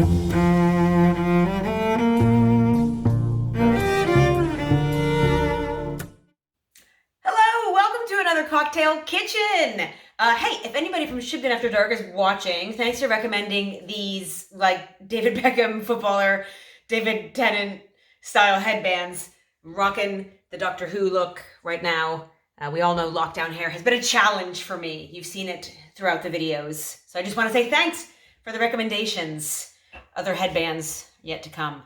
Hello, welcome to another Cocktail Kitchen. Hey, if anybody from Shipton After Dark is watching, thanks for recommending these, like, David Beckham footballer, David Tennant style headbands. I'm rocking the Doctor Who look right now. We all know lockdown hair has been a challenge for me. You've seen it throughout the videos. So I just want to say thanks for the recommendations. Other headbands yet to come.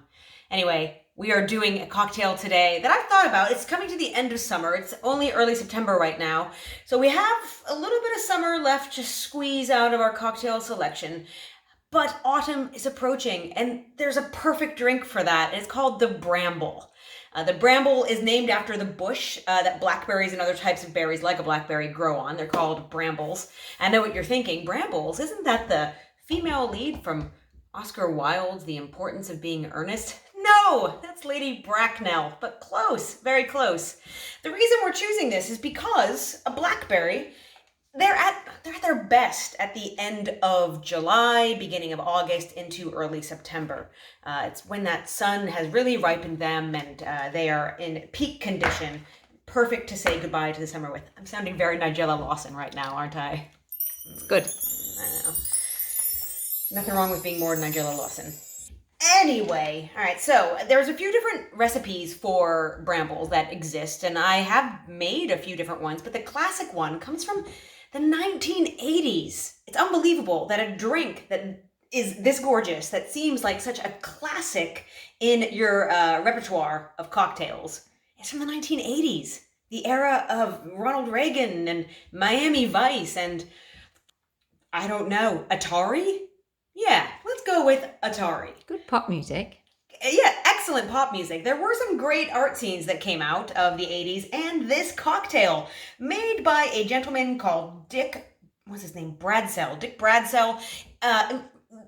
Anyway, we are doing a cocktail today that I've thought about. It's coming to the end of summer. It's only early September right now. So we have a little bit of summer left to squeeze out of our cocktail selection. But autumn is approaching, and there's a perfect drink for that. It's called the Bramble. The bramble is named after the bush that blackberries and other types of berries like a blackberry grow on. They're called brambles. I know what you're thinking. Brambles, isn't that the female lead from Oscar Wilde's The Importance of Being Earnest? No, that's Lady Bracknell, but close, very close. The reason we're choosing this is because a blackberry, they're at their best at the end of July, beginning of August into early September. It's when that sun has really ripened them and they are in peak condition. Perfect to say goodbye to the summer with. I'm sounding very Nigella Lawson right now, aren't I? It's good. I know. Nothing wrong with being more Nigella Lawson. Anyway, all right, so there's a few different recipes for brambles that exist, and I have made a few different ones, but the classic one comes from the 1980s. It's unbelievable that a drink that is this gorgeous, that seems like such a classic in your repertoire of cocktails, is from the 1980s. The era of Ronald Reagan and Miami Vice and, I don't know, Atari? Yeah, let's go with Atari. Good pop music. Yeah, excellent pop music. There were some great art scenes that came out of the 80s, and this cocktail, made by a gentleman called Dick, what's his name? Bradsell. Dick Bradsell,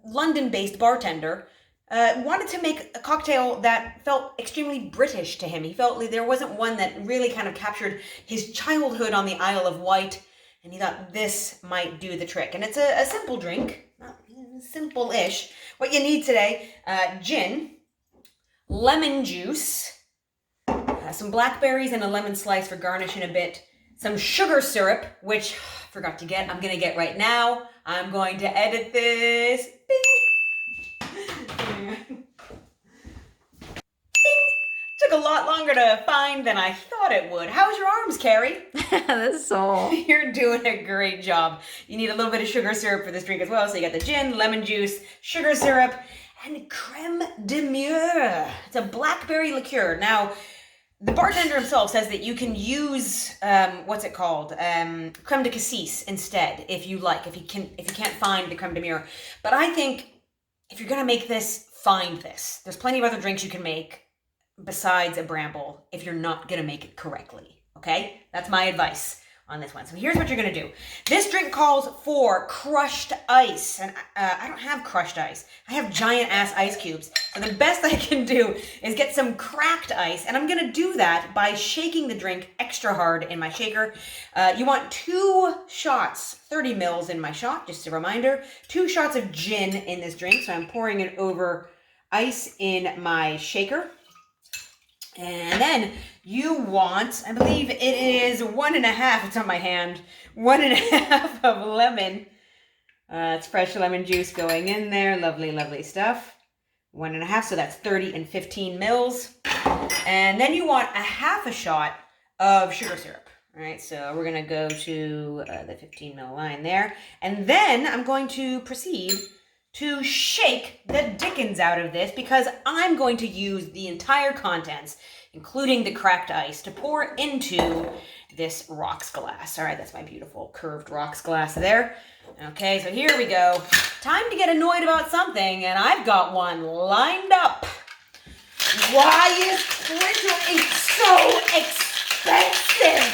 London-based bartender, wanted to make a cocktail that felt extremely British to him. He felt like there wasn't one that really kind of captured his childhood on the Isle of Wight, and he thought this might do the trick. And it's a simple drink. Simple-ish. What you need today, gin, lemon juice, some blackberries and a lemon slice for garnish in a bit, some sugar syrup, which I forgot to get. I'm going to get right now. I'm going to edit this. Bing! Took a lot longer to find than I thought it would. How's your arms, Carrie? That's all. You're doing a great job. You need a little bit of sugar syrup for this drink as well. So you got the gin, lemon juice, sugar syrup, and creme de mure. It's a blackberry liqueur. Now, the bartender himself says that you can use what's it called? Creme de cassis instead, if you like. If you can't find the creme de mure. But I think if you're gonna make this, find this. There's plenty of other drinks you can make besides a bramble if you're not gonna make it correctly. Okay? That's my advice on this one. So here's what you're gonna do. This drink calls for crushed ice, and I don't have crushed ice. I have giant ass ice cubes. So the best I can do is get some cracked ice, and I'm gonna do that by shaking the drink extra hard in my shaker. You want 2 shots, 30 mils in my shot, just a reminder. 2 shots of gin in this drink, so I'm pouring it over ice in my shaker. And then you want, I believe it is 1.5, it's on my hand, 1.5 of lemon. It's fresh lemon juice going in there. Lovely, lovely stuff. 1.5, so that's 30 and 15 mils. And then you want 1/2 shot of sugar syrup. All right, so we're going to go to the 15 mil line there. And then I'm going to proceed to shake the dickens out of this because I'm going to use the entire contents, including the cracked ice, to pour into this rocks glass. All right, that's my beautiful curved rocks glass there. Okay, so here we go. Time to get annoyed about something, and I've got one lined up. Why is printer ink so expensive?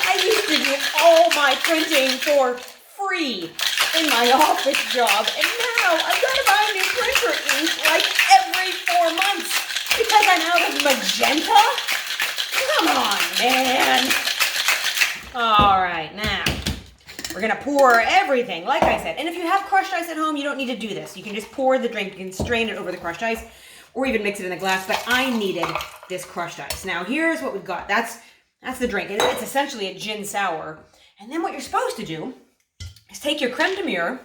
I used to do all my printing for free in my office job, and now I've got to buy new printer ink like every 4 months because I now have magenta? Come on, man. All right, now We're gonna pour everything, like I said. And if you have crushed ice at home, you don't need to do this. You can just pour the drink, you can strain it over the crushed ice, or even mix it in the glass, but I needed this crushed ice. Now here's what we've got. That's the drink. It's essentially a gin sour. And then what you're supposed to do is take your creme de mure,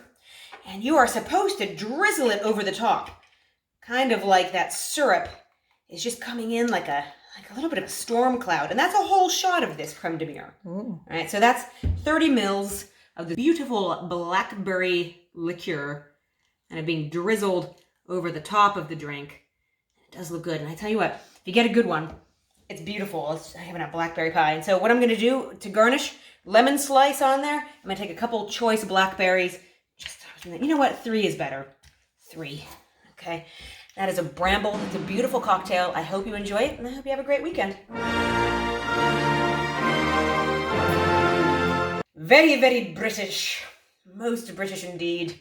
and you are supposed to drizzle it over the top. Kind of like that syrup is just coming in like a little bit of a storm cloud. And that's a whole shot of this creme de mure. All right, so that's 30 mils of the beautiful blackberry liqueur and it being drizzled over the top of the drink. It does look good. And I tell you what, if you get a good one, it's beautiful. I haven't had blackberry pie. And so what I'm going to do to garnish, lemon slice on there. I'm going to take a couple choice blackberries. You know what? 3 is better. 3. Okay. That is a Bramble. It's a beautiful cocktail. I hope you enjoy it, and I hope you have a great weekend. Very, very British. Most British indeed.